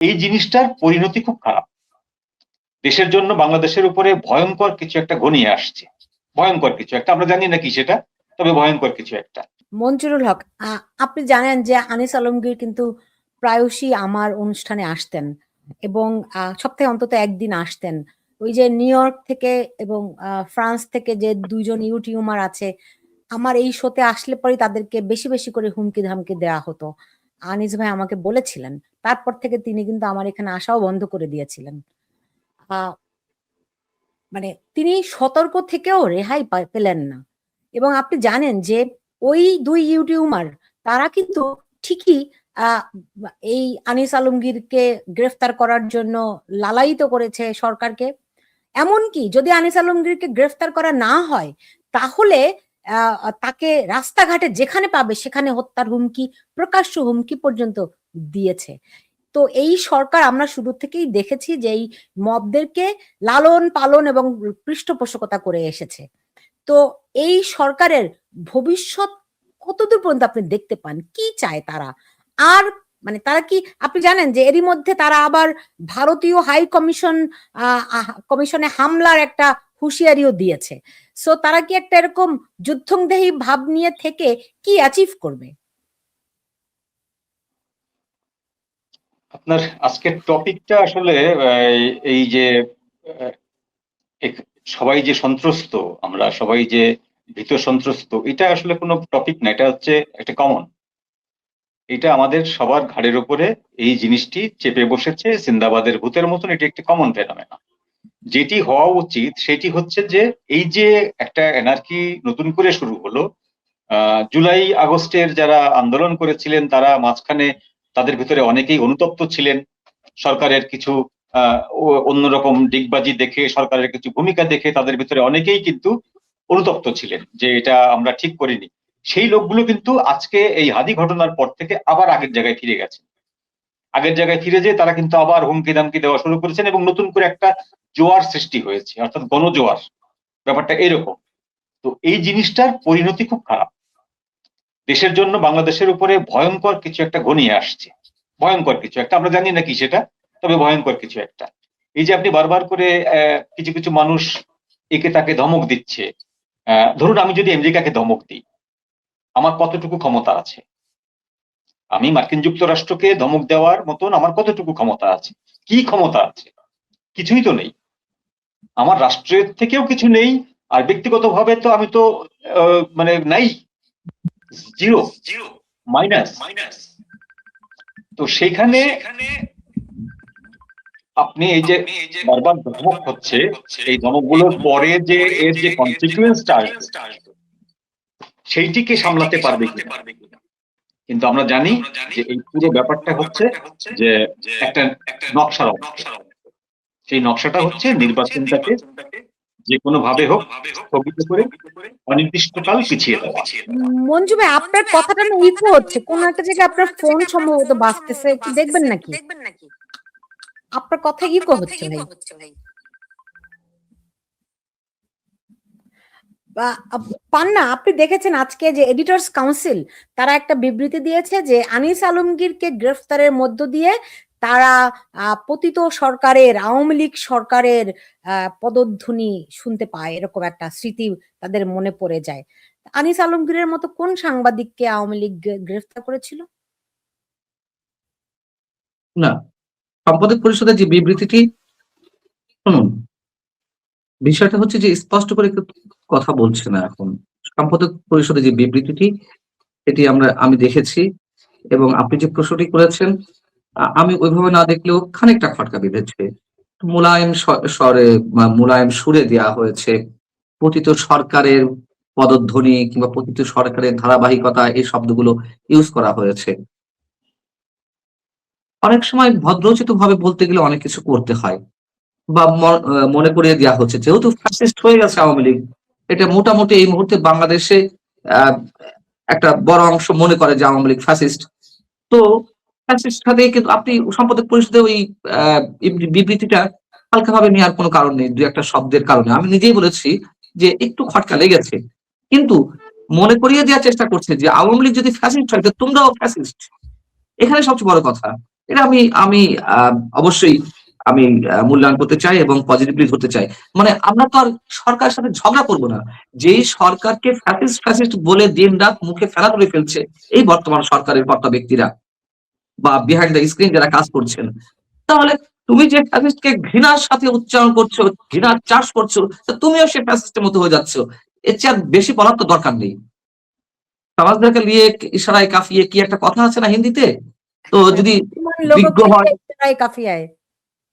এই জিনিসটার পরিণতি খুব খারাপ। দেশের জন্য বাংলাদেশের উপরে ভয়ঙ্কর কিছু একটা ঘনিয়ে আসছে, ভয়ঙ্কর কিছু একটা, আমরা জানি না কি সেটা, তবে ভয়ঙ্কর কিছু একটা। মঞ্জুরুল হক, আপনি জানেন যে আনিস আলমগীর কিন্তু প্রায়শই আমার অনুষ্ঠানে আসতেন এবং সপ্তাহে অন্তত একদিন আসতেন। ওই যে নিউ ইয়র্ক থেকে এবং ফ্রান্স থেকে যে দুইজন ইউটিউবার আছে, আমার এই শোতে আসলে পরে তাদেরকে বেশি বেশি করে হুমকি ধামকি দেওয়া হতো। আনিস ভাই আমাকে বলেছিলেন, তারপর থেকে তিনি কিন্তু আমার এখানে আসাও বন্ধ করে দিয়েছিলেন। আহ মানে তিনি সতর্ক থেকেও রেহাই পেলেন না। এবং আপনি জানেন যে ওই দুই ইউটিউবার তারা কিন্তু ঠিকই আহ এই আনিস আলমগীরকে গ্রেফতার করার জন্য লালায়িত করেছে সরকারকে। এমনকি যদি আনিস আলমগীরকে গ্রেফতার করা না হয়, তাহলে তাকে রাস্তাঘাটে যেখানে পাবে সেখানে হত্যার হুমকি, প্রকাশ্য হুমকি পর্যন্ত দিয়েছে। তো এই সরকার আমরা শুরু থেকেই দেখেছি যে এই মবদেরকে লালন পালন এবং পৃষ্ঠপোষকতা করে এসেছে। তো এই সরকারের ভবিষ্যৎ কতদূর পর্যন্ত আপনি দেখতে পান? কি চায় তারা? আর মানে তারা কি, আপনি জানেন যে এরই মধ্যে তারা আবার ভারতীয় হাই কমিশনে হামলার একটা হুঁশিয়ারিও দিয়েছে। সো তারা কি একটা এরকম যুদ্ধংদেহী ভাব নিয়ে থেকে কি অ্যাচিভ করবে? আপনার আজকের টপিকটা আসলে এই যে সবাই যে সন্ত্রস্ত, আমরা সবাই যে ভীত সন্ত্রস্ত, এটা আসলে কোনো টপিক না, এটা হচ্ছে একটা কমন। এটা আমাদের সবার ঘাড়ের উপরে এই জিনিসটি চেপে বসেছে সিন্দাবাদের ভূতের মতন। এটি একটি কমন ফেনোমেনা। যেটি হওয়া উচিত সেটি হচ্ছে যে এই যে একটা এনার্কি নতুন করে শুরু হলো, জুলাই আগস্টের যারা আন্দোলন করেছিলেন তারা মাঝখানে তাদের ভিতরে অনেকেই অনুতপ্ত ছিলেন সরকারের কিছু অন্যরকম দিকবাজি দেখে, সরকারের কিছু ভূমিকা দেখে তাদের ভিতরে অনেকেই কিন্তু অনুতপ্ত ছিলেন যে এটা আমরা ঠিক করিনি। সেই লোকগুলো কিন্তু আজকে এই হাদি ঘটনার পর থেকে আবার আগের জায়গায় ফিরে গেছে। আগের জায়গায় ফিরে যেয়ে তারা কিন্তু আবার হুমকি দামকি দেওয়া শুরু করেছেন এবং নতুন করে একটা জোয়ার সৃষ্টি হয়েছে, অর্থাৎ গণজোয়ার। ব্যাপারটা এরকম। তো এই জিনিসটার পরিণতি খুব খারাপ। দেশের জন্য বাংলাদেশের উপরে ভয়ঙ্কর কিছু একটা ঘনিয়ে আসছে, ভয়ঙ্কর কিছু একটা, আমরা জানি না কি সেটা, তবে ভয়ঙ্কর কিছু একটা। এই যে আপনি বারবার করে কিছু কিছু মানুষ একে তাকে ধমক দিচ্ছে, ধরুন আমি যদি আমেরিকাকে ধমক দিই, আমার কতটুকু ক্ষমতা আছে? আমি মার্কিন যুক্তরাষ্ট্রকে ধমক দেওয়ার মতন আমার কতটুকু ক্ষমতা আছে? কি ক্ষমতা আছে? কিছুই তো নেই। আমার রাষ্ট্রের থেকেও কিছু নেই, আর ব্যক্তিগতভাবে তো আমি তো মানে নাই, জিরো, মাইনাস। তো সেখানে আপনি এই যে বারবার ধমক হচ্ছে, এই ধমকগুলোর পরে যে এর যে কনসিকুয়েন্সটা আসবে সেইটিকে সামলাতে পারবে কিনা। কিন্তু আমরা জানি যে এই পুরো ব্যাপারটা হচ্ছে যে একটা নকশার অংশ। সেই নকশাটা হচ্ছে নির্বাচনটাকে যে কোনো ভাবে হোক স্থগিত করে অনির্দিষ্টকাল পিছিয়ে দেওয়া। মঞ্জু ভাই, আপনার কথাটা না ইকো হচ্ছে, কোন একটা জায়গায় আপনার ফোন সম্ভবত বাজতেছে, একটু দেখবেন নাকি? আপনার কথা ইকো হচ্ছে ভাই। পান্না, আপনি দেখেছেন আজকে যে এডিটর্স কাউন্সিল তারা একটা বিবৃতি দিয়েছে যে আনিস আলমগীরকে গ্রেফতারের মধ্য দিয়ে তারা পতিত সরকারের, আওয়ামী লীগ সরকারের পদধ্বনি শুনতে পায়, এরকম একটা স্মৃতি তাদের মনে পড়ে যায়। আনিস আলমগীরের মতো কোন সাংবাদিককে আওয়ামী লীগ গ্রেফতার করেছিল? না, সম্পাদক পরিষদের যে বিবৃতিটি, শুনুন, বিষয়টা হচ্ছে যে স্পষ্ট করে কথা বলছে না এখন। সম্পাদক পরিষদের যে বিবৃতিটি, এটি আমি দেখেছি এবং আপনি যে প্রশ্নটি করেছেন আমি ওইভাবে না দেখলেও খানিকটা খটকা বিঁধেছে। মোলায়েম স্বরে মোলায়েম সুরে দেওয়া হয়েছে পতিত সরকারের পদধ্বনি কিংবা পতিত সরকারের ধারাবাহিকতা, এই শব্দগুলো ইউজ করা হয়েছে। অনেক সময় ভদ্রোচিত ভাবে বলতে গেলে অনেক কিছু করতে হয়, বা মনে করিয়ে দেওয়া হচ্ছে যেহেতু ফ্যাসিস্ট হয়ে গেছে আওয়ামী লীগ, এটা মোটামুটি এই মুহূর্তে বাংলাদেশে আহ একটা বড় অংশ মনে করে যে আওয়ামী লীগ ফ্যাসিস্ট। তো ফ্যাসিস্ট সাথে কিন্তু আপনি সম্পাদক পরিষদে ওই বিবৃতিটা হালকাভাবে নেওয়ার কোনো কারণ নেই। দু একটা শব্দের কারণে আমি নিজেই বলেছি যে একটু খটকা লেগেছে, কিন্তু মনে করিয়ে দেওয়ার চেষ্টা করছে যে আওয়ামী লীগ যদি ফ্যাসিস্ট হয় তো তোমরাও ফ্যাসিস্ট। এখানে সবচেয়ে বড় কথা। এটা আমি আমি অবশ্যই আমি মূল্যায়ন করতে চাই এবং পজিটিভলি ধরতে চাই। মানে আমরা তো আর সরকারের সাথে ঝগড়া করব না। যেই সরকারকে ফ্যাসিস্ট ফ্যাসিস্ট বলে দিন-রাত মুখে ফেলা তুলে ফেলছে এই বর্তমান সরকারের কর্তা ব্যক্তিরা বা বিহাইন্ড দ্য স্ক্রিন যারা কাজ করছেন। তাহলে তুমি যে ফ্যাসিস্টকে ঘৃণার সাথে উচ্চারণ করছো, ঘৃণার চাষ করছো, তা তুমিও সে ফ্যাসিস্টের মতো হয়ে যাচ্ছ। এর চেয়ে আর বেশি বলার তো দরকার নেই। সমাজটাকে নিয়ে ইশারায় কাফিয়ে কি একটা কথা আছে না হিন্দিতে? তো হ্যাঁ, যদি বুদ্ধিমান লোগো বিজ্ঞ কে হয়, ইশারায় কাফিয়ায়।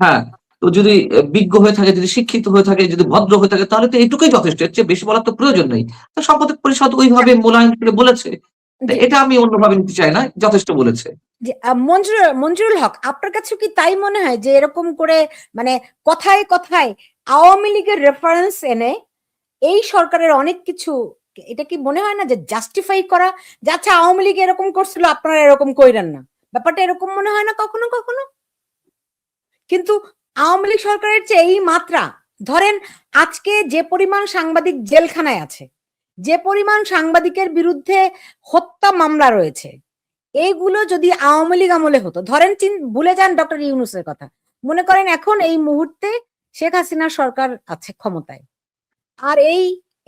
হ্যাঁ, তো যদি বিজ্ঞ হয়ে থাকে, যদি শিক্ষিত হয়ে থাকে, যদি ভদ্র হয়ে থাকে তাহলে তো এইটুকুই যথেষ্ট। এর চেয়ে বেশি বলার তো প্রয়োজন নেই। তো সম্পাদক পরিষদ ওইভাবে মূল্যায়ন করে বলেছে। তো জি এটা আমি অন্যভাবে নিতে চাই না। যথেষ্ট বলেছে। জি, মঞ্জুরুল হক, আপনার কাছে কি তাই মনে হয় যে এরকম করে মানে কথায় কথায় আওয়ামী লীগের রেফারেন্স এনে এই সরকারের অনেক কিছু, এটা কি মনে হয় না যে জাস্টিফাই করা, যে আচ্ছা আওয়ামী লীগ এরকম করছিল আপনারা এরকম কইরেন না, ব্যাপারটা এরকম মনে হয় না কখনো কখনো? কিন্তু আওয়ামী লীগ সরকারের চেয়ে এই মাত্রা, ধরেন আজকে যে পরিমাণ সাংবাদিক জেলখানায় আছে, যে পরিমাণ সাংবাদিকের বিরুদ্ধে হত্যা মামলা রয়েছে, এইগুলো যদি আওয়ামী লীগ আমলে হতো, ধরেন ভুলে যান ডক্টর ইউনূসের কথা, মনে করেন এখন এই মুহূর্তে শেখ হাসিনার সরকার আছে ক্ষমতায়, আর এই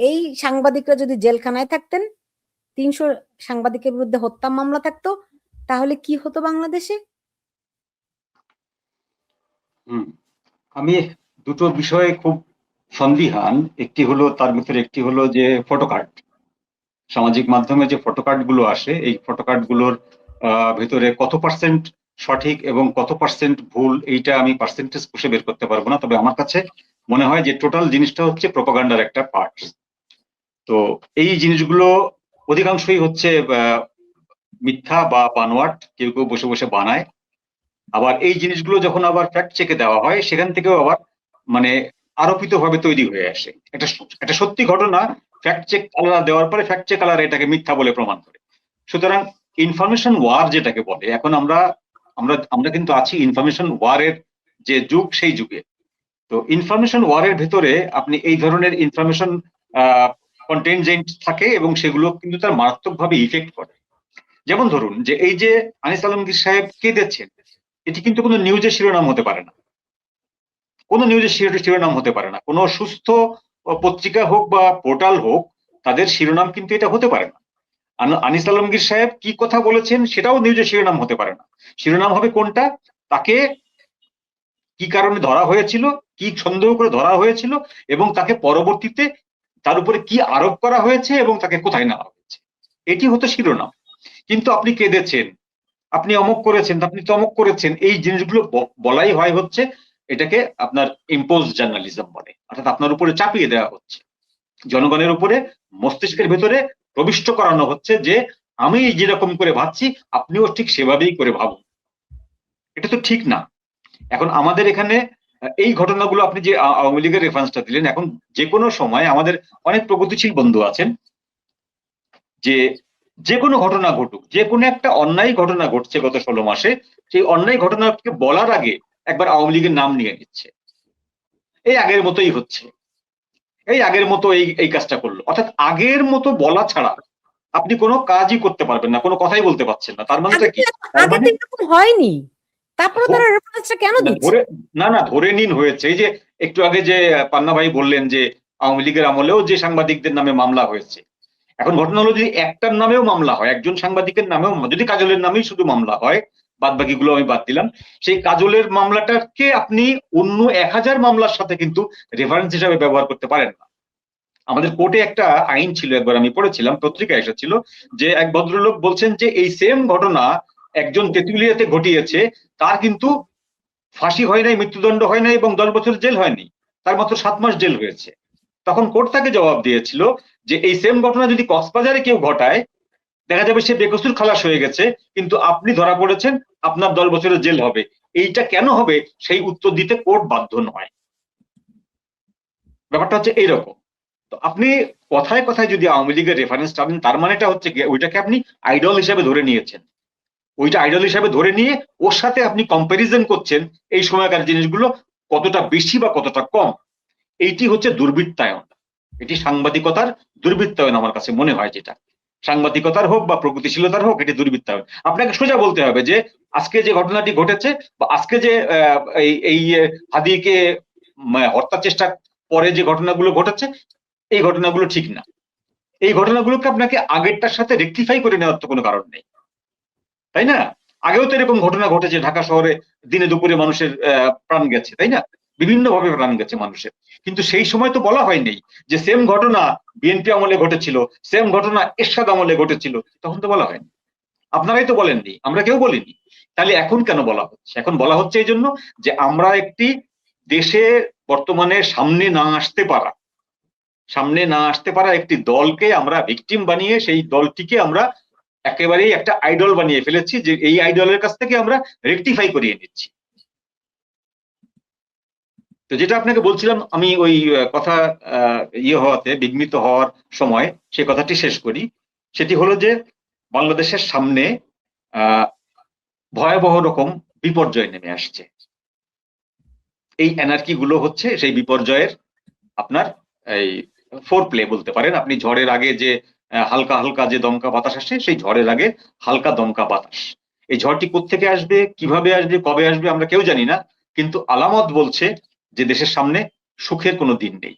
এই সাংবাদিকরা যদি জেলখানায় থাকতেন, ৩০০ সাংবাদিকের বিরুদ্ধে হত্যা মামলা থাকতো, তাহলে কি হতো বাংলাদেশে? আমি দুটো বিষয়ে খুব সন্দিহান। একটি হলো, তার ভিতরে একটি হলো যে ফটোকার্ড, সামাজিক মাধ্যমে যে ফটোকার্ড গুলো আসে, এই ফটোকার্ড গুলোর ভিতরে কত পার্সেন্ট সঠিক এবং কত পার্সেন্ট ভুল, এইটা আমি পার্সেন্টেজ পুষে বের করতে পারবো না। তবে আমার কাছে মনে হয় যে টোটাল জিনিসটা হচ্ছে প্রোপাগান্ডার একটা পার্ট। তো এই জিনিসগুলো অধিকাংশই হচ্ছে মিথ্যা বা বানোয়াট, কেউ কেউ বসে বসে বানায়। আবার এই জিনিসগুলো যখন আবার ফ্যাক্ট চেকে দেওয়া হয়, সেখান থেকেও আবার মানে আরোপিত ভাবে তৈরি হয়ে আসে। এটা সত্যি ঘটনা ফ্যাক্ট চেক আলাদা দেওয়ার পরে ফ্যাক্ট চেক আলাদা এটাকে মিথ্যা বলে প্রমাণ করে। সুতরাং ইনফরমেশন ওয়ার যেটাকে বলে, এখন আমরা আমরা আমরা কিন্তু আছি ইনফরমেশন ওয়ারের যে যুগ, সেই যুগে। তো ইনফরমেশন ওয়ারের ভেতরে আপনি এই ধরনের ইনফরমেশন কন্টেনজেন্ট থাকে এবং সেগুলো কিন্তু তার মারাত্মকভাবে ইফেক্ট করে। যেমন ধরুন যে এই যে আনিস আলমগীর সাহেব কেঁদেছেন, এটি কিন্তু কোনো নিউজের শিরোনাম হতে পারে না, কোনো নিউজের শিরোনাম হতে পারে না। কোনো সুস্থ পত্রিকা হোক বা পোর্টাল হোক, তাদের শিরোনাম কিন্তু এটা হতে পারে না। আনিস আলমগীর সাহেব কি কথা বলেছেন সেটাও নিউজের শিরোনাম হতে পারে না। শিরোনাম হবে কোনটা? তাকে কি কারণে ধরা হয়েছিল, কি সন্দেহ করে ধরা হয়েছিল, এবং তাকে পরবর্তীতে তার উপরে কি আরোপ করা হয়েছে এবং তাকে কোথায় নেওয়া হয়েছে, এটি হতো শিরোনাম। কিন্তু আপনি কেঁদেছেন, আপনি অমুক করেছেন, আপনি তমুক করেছেন, এই জিনিসগুলো বলাই হয় হচ্ছে এটাকে আপনার ইম্পোজ জার্নালিজম বলে, অর্থাৎ আপনার উপরে চাপিয়ে দেওয়া হচ্ছে, জনগণের উপরে মস্তিষ্কের ভেতরে প্রবিষ্ট করানো হচ্ছে যে আমি যেরকম করে ভাবছি আপনিও ঠিক সেভাবেই করে ভাবুন। এটা তো ঠিক না। এখন আমাদের এখানে এই ঘটনাগুলো, আপনি যে আওয়ামী লীগের রেফারেন্সটা দিলেন, এখন যে কোনো সময় আমাদের অনেক প্রগতিশীল বন্ধু আছেন যে যে কোনো ঘটনা ঘটুক, যে কোনো একটা অন্যায় ঘটনা ঘটছে গত 16 মাসে, সেই অন্যায় ঘটনাকে বলার আগে একবার আওয়ামী লীগের নাম নিয়ে নিচ্ছে, এই আগের মতোই হচ্ছে, এই আগের মতো এই এই কাজটা করলো। অর্থাৎ আগের মতো বলা ছাড়া আপনি কোনো কাজই করতে পারবেন না, কোনো কথাই বলতে পারছেন না। তার মানেটা কি? তার আগে তো মানে এরকম হয়নি, তারপরে তারা রেফারেন্সটা কেন দিচ্ছে? ধরে, না ধরে নিন হয়েছে। এই যে একটু আগে যে পান্না ভাই বললেন যে আওয়ামী লীগের আমলেও যে সাংবাদিকদের নামে মামলা হয়েছে, এখন ঘটনা হলো যদি একটার নামেও মামলা হয়, একজন সাংবাদিকের নামেও, যদি কাজলের নামেই শুধু মামলা হয়, বাদ বাকিগুলো আমি বাদ দিলাম, সেই কাজলের মামলাটাকে আপনি অন্য 1000 মামলার সাথে কিন্তু রেফারেন্স হিসাবে ব্যবহার করতে পারেন না। আমাদের কোর্টে একটা আইন ছিল, একবার আমি পড়েছিলাম, পত্রিকায় এসেছিল, যে এক ভদ্রলোক বলছেন যে এই সেম ঘটনা একজন তেঁতুলিয়াতে ঘটিয়েছে, তার কিন্তু ফাঁসি হয় নাই, মৃত্যুদণ্ড হয় নাই এবং 10 বছর জেল হয়নি, তার মাত্র 7 মাস জেল হয়েছে। তখন কোর্ট তাকে জবাব দিয়েছিল যে এই সেম ঘটনা যদি কক্সবাজারে কেউ ঘটায়, দেখা যাবে সে বেকসুর খালাস হয়ে গেছে, কিন্তু আপনি ধরা পড়েছেন, আপনার 10 বছরের জেল হবে। এইটা কেন হবে সেই উত্তর দিতে কোর্ট বাধ্য নয়। ব্যাপারটা হচ্ছে এইরকম। তো আপনি কথায় কথায় যদি আওয়ামী লীগের রেফারেন্স টানেন, তার মানেটা হচ্ছে ওইটাকে আপনি আইডল হিসেবে ধরে নিয়েছেন, ওইটা আইডল হিসেবে ধরে নিয়ে ওর সাথে আপনি কম্পারিজন করছেন এই সময়কার জিনিসগুলো কতটা বেশি বা কতটা কম। এইটি হচ্ছে দুর্বৃত্তায়ন, এটি সাংবাদিকতার দুর্বৃত্তায়ন আমার কাছে মনে হয়। যেটা সাংবাদিকতার হোক বা প্রগতিশীলতার হোক, এটি দুর্বৃত্তায়ন। আপনাকে সোজা বলতে হবে যে আজকে যে ঘটনাটি ঘটেছে বা আজকে যে এই হাদিকে হত্যার চেষ্টা পরে যে ঘটনাগুলো ঘটেছে, এই ঘটনাগুলো ঠিক না। এই ঘটনাগুলোকে আপনাকে আগেরটার সাথে রেকটিফাই করে নেওয়ার তো কোনো কারণ নেই, তাই না? আগেও তো এরকম ঘটনা ঘটেছে, ঢাকা শহরে দিনে দুপুরে মানুষের প্রাণ গেছে, তাই না? বিভিন্ন ভাবে প্রাণ গেছে মানুষের, কিন্তু সেই সময় তো বলা হয়নি যে সেম ঘটনা বিএনপি আমলে ঘটেছিল, সেম ঘটনা এরশাদ আমলে ঘটেছিল, তখন তো বলা হয়নি। আপনারাই তো বলেননি, আমরা কেউ বলিনি। তাহলে এখন কেন বলা হচ্ছে? এখন বলা হচ্ছে এই জন্য যে আমরা একটি দেশে বর্তমানে সামনে না আসতে পারা একটি দলকে আমরা ভিকটিম বানিয়ে সেই দলটিকে আমরা একেবারেই একটা আইডল বানিয়ে ফেলেছি, যে এই আইডলের কাছ থেকে আমরা রেকটিফাই করিয়ে নিচ্ছি। তো যেটা আপনাকে বলছিলাম, আমি ওই কথা বিঘ্নিত হওয়ার সময় সে কথাটি শেষ করি। সেটি হলো যে বাংলাদেশের সামনে ভয়াবহ রকম বিপর্যয় নেমে আসছে। এই এনার্কি গুলো হচ্ছে সেই বিপর্যয়ের আপনার এই ফোর প্লে বলতে পারেন আপনি। ঝড়ের আগে যে হালকা হালকা যে দমকা বাতাস আসে, সেই ঝড়ের আগে হালকা দমকা বাতাস। এই ঝড়টি কোত্থেকে আসবে, কিভাবে আসবে, কবে আসবে আমরা কেউ জানি না, কিন্তু আলামত বলছে যে দেশের সামনে সুখের কোনো দিন নেই।